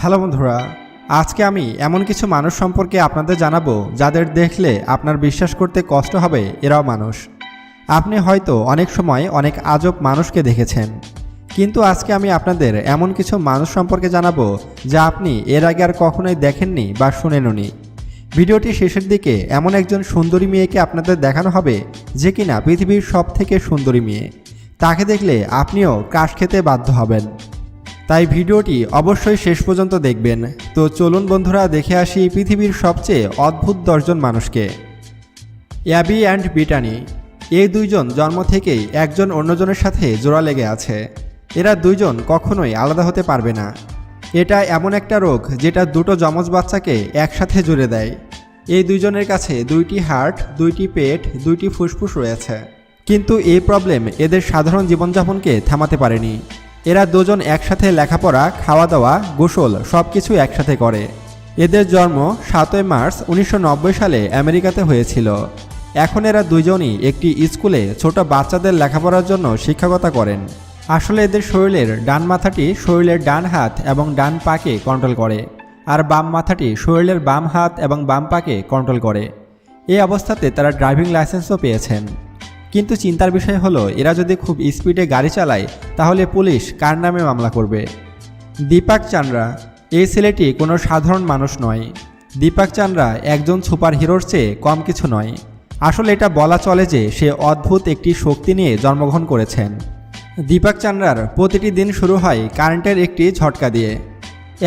Hello বন্ধুরা, আজকে আমি এমন কিছু মানুষ সম্পর্কে আপনাদের জানাবো যাদের দেখলে আপনার বিশ্বাস করতে কষ্ট হবে এরাও মানুষ। আপনি হয়তো অনেক সময় অনেক আজব মানুষকে দেখেছেন, কিন্তু আজকে আমি আপনাদের এমন কিছু মানুষ সম্পর্কে জানাবো যা আপনি এর আগে আর কখনোই দেখেননি বা শুনেননি। ভিডিওটি শেষের দিকে এমন একজন সুন্দরী মেয়েকে আপনাদের দেখানো হবে যে কিনা পৃথিবীর সবথেকে সুন্দরী মেয়ে। তাকে দেখলে আপনিও ক্রাশ খেতে বাধ্য হবেন। তাই ভিডিওটি অবশ্যই শেষ পর্যন্ত দেখবেন। তো চলুন বন্ধুরা, দেখে আসি পৃথিবীর সবচেয়ে অদ্ভুত 10 জন মানুষকে। অ্যাবি অ্যান্ড ব্রিটানি, এই দুইজন জন্ম থেকেই একজন অন্যজনের সাথে জোড়া লেগে আছে। এরা দুইজন কখনোই আলাদা হতে পারবে না। এটা এমন একটা রোগ যেটা দুটো যমজ বাচ্চাকে একসাথে জুড়ে দেয়। এই দুইজনের কাছে 2টি হার্ট, 2টি পেট, 2টি ফুসফুস রয়েছে, কিন্তু এই প্রবলেম এদের সাধারণ জীবনযাপনকে থামাতে পারেনি। এরা দুজন একসাথে লেখাপড়া, খাওয়া দাওয়া, গোসল সব কিছু একসাথে করে। এদের জন্ম 7 মার্চ 1990 সালে আমেরিকাতে হয়েছিল। এখন এরা দুজনই একটি স্কুলে ছোট বাচ্চাদের লেখাপড়ার জন্য শিক্ষকতা করেন। আসলে এদের শরীরের ডান মাথাটি শরীরের ডান হাত এবং ডান পাকে কন্ট্রোল করে, আর বাম মাথাটি শরীরের বাম হাত এবং বাম পাকে কন্ট্রোল করে। এই অবস্থাতে তারা ড্রাইভিং লাইসেন্সও পেয়েছেন। কিন্তু চিন্তার বিষয় হলো, এরা যদি খুব স্পিডে গাড়ি চালায় তাহলে পুলিশ কার নামে মামলা করবে? দীপাক চান্দ্রা, এই ছেলেটি কোনো সাধারণ মানুষ নয়। দীপাক চান্দ্রা একজন সুপার হিরোর চেয়ে কম কিছু নয়। আসলে এটা বলা চলে যে সে অদ্ভুত একটি শক্তি নিয়ে জন্মগ্রহণ করেছেন। দীপাক চান্দ্রার প্রতিটি দিন শুরু হয় কারেন্টের একটি ঝটকা দিয়ে।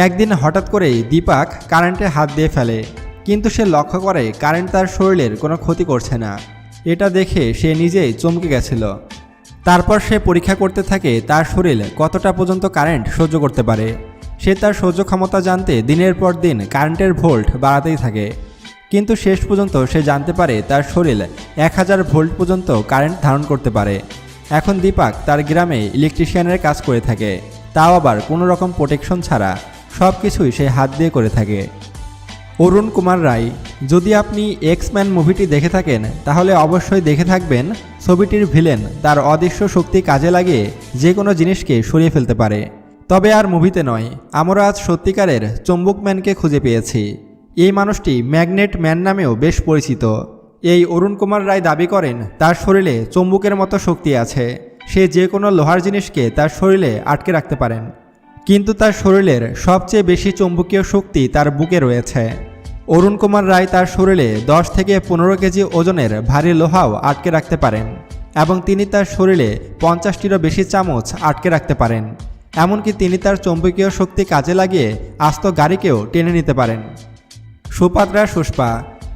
একদিন হঠাৎ করেই দীপাক কারেন্টে হাত দিয়ে ফেলে, কিন্তু সে লক্ষ্য করে কারেন্ট তার শরীরের কোনো ক্ষতি করছে না। এটা দেখে সে নিজেই চমকে গেছিল। তারপর সে পরীক্ষা করতে থাকে তার শরীর কতটা পর্যন্ত কারেন্ট সহ্য করতে পারে। সে তার সহ্য ক্ষমতা জানতে দিনের পর দিন কারেন্টের ভোল্ট বাড়াতেই থাকে, কিন্তু শেষ পর্যন্ত সে জানতে পারে তার শরীর 1000 ভোল্ট পর্যন্ত কারেন্ট ধারণ করতে পারে। এখন দীপাক তার গ্রামে ইলেকট্রিশিয়ানের কাজ করে থাকে, তাও আবার কোনো রকম প্রোটেকশন ছাড়া। সব কিছুই সে হাত দিয়ে করে থাকে। অরুণ কুমার রায়, যদি আপনি এক্স-ম্যান মুভিটি দেখে থাকেন তাহলে অবশ্যই দেখে থাকবেন ছবিটির ভিলেন তার অদৃশ্য শক্তি কাজে লাগিয়ে যে কোনো জিনিসকে সরিয়ে ফেলতে পারে। তবে আর মুভিতে নয়, আমরা আজ সত্যিকারের চম্বুক ম্যানকে খুঁজে পেয়েছি। এই মানুষটি ম্যাগনেট ম্যান নামেও বেশ পরিচিত। এই অরুণ কুমার রায় দাবি করেন তার শরীরে চম্বুকের মতো শক্তি আছে। সে যে কোনো লোহার জিনিসকে তার শরীরে আটকে রাখতে পারেন, কিন্তু তার শরীরের সবচেয়ে বেশি চৌম্বকীয় শক্তি তার বুকে রয়েছে। অরুণ কুমার রায় তার শরীরে 10 থেকে 15 কেজি ওজনের ভারী লোহাও আটকে রাখতে পারেন, এবং তিনি তার শরীরে 50টিরও বেশি চামচ আটকে রাখতে পারেন। এমনকি তিনি তার চৌম্বকীয় শক্তি কাজে লাগিয়ে আস্ত গাড়িকেও টেনে নিতে পারেন। সুপাত্রা সুষ্পা,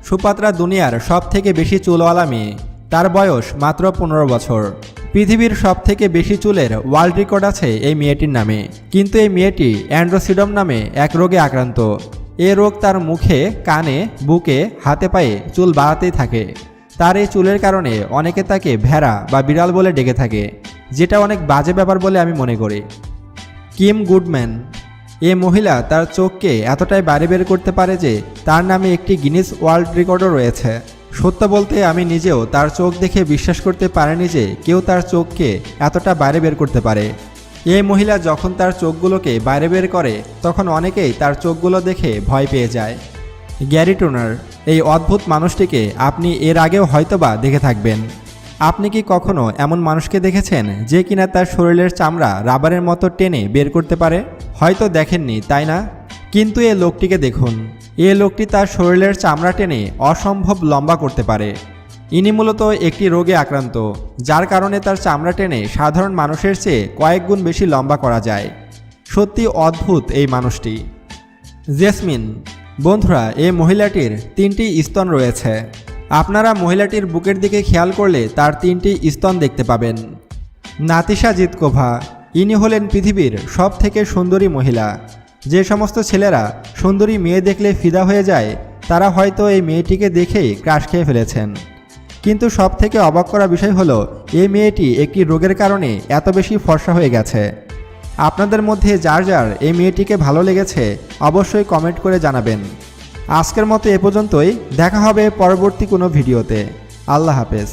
সুপাত্রা দুনিয়ার সব থেকে বেশি চুলওয়ালা মেয়ে। তার বয়স মাত্র 15 বছর। পৃথিবীর সব থেকে বেশি চুলের ওয়ার্ল্ড রেকর্ড আছে এই মেয়েটির নামে, কিন্তু এই মেয়েটি অ্যান্ড্রোসিডম নামে এক রোগে আক্রান্ত। এ রোগ তার মুখে, কানে, বুকে, হাতে পায়ে চুল বাড়াতেই থাকে। তার এই চুলের কারণে অনেকে তাকে ভেড়া বা বিড়াল বলে ডেকে থাকে, যেটা অনেক বাজে ব্যাপার বলে আমি মনে করি। কিম গুডম্যান, এ মহিলা তার চোখকে এতটাই বাইরে বের করতে পারে যে তার নামে একটি গিনেস ওয়ার্ল্ড রেকর্ডও রয়েছে। সত্য বলতে আমি নিজেও তার চোখ দেখে বিশ্বাস করতে পারিনি যে কেউ তার চোখকে এতটা বাইরে বের করতে পারে। এই মহিলা যখন তার চোখগুলোকে বাইরে বের করে তখন অনেকেই তার চোখগুলো দেখে ভয় পেয়ে যায়। গ্যারি টোনার, এই অদ্ভুত মানুষটিকে আপনি এর আগেও হয়তোবা দেখে থাকবেন। আপনি কি কখনো এমন মানুষকে দেখেছেন যে কিনা তার শরীরের চামড়া রাবারের মতো টেনে বের করতে পারে? হয়তো দেখেননি, তাই না? কিন্তু এই লোকটিকে দেখুন। এই লোকটি তার শরীরের চামড়া টেনে অসম্ভব লম্বা করতে পারে। ইনি মূলত একটি রোগে আক্রান্ত, যার কারণে তার চামড়া টেনে সাধারণ মানুষের চেয়ে কয়েক গুণ বেশি লম্বা করা যায়। সত্যি অদ্ভুত এই মানুষটি। জেসমিন, বন্ধুরা, এই মহিলাটির 3টি স্তন রয়েছে। আপনারা মহিলাটির বুকের দিকে খেয়াল করলে তার 3টি স্তন দেখতে পাবেন। নাতিশা জিতকোভা, ইনি হলেন পৃথিবীর সব থেকে সুন্দরী মহিলা। যে সমস্ত ছেলেরা সুন্দরী মেয়ে দেখলে ফিদা হয়ে যায়, তারা হয়তো এই মেয়েটিকে দেখেই ক্রাশ খেয়ে ফেলেছেন। কিন্তু সব থেকে অবাক করা বিষয় হলো, এই মেয়েটি একটি রোগের কারণে এত বেশি ফর্সা হয়ে গেছে। আপনাদের মধ্যে যার যার এই মেয়েটিকে ভালো লেগেছে অবশ্যই কমেন্ট করে জানাবেন। আজকের মতো এ পর্যন্তই। দেখা হবে পরবর্তী কোনো ভিডিওতে। আল্লাহ হাফেজ।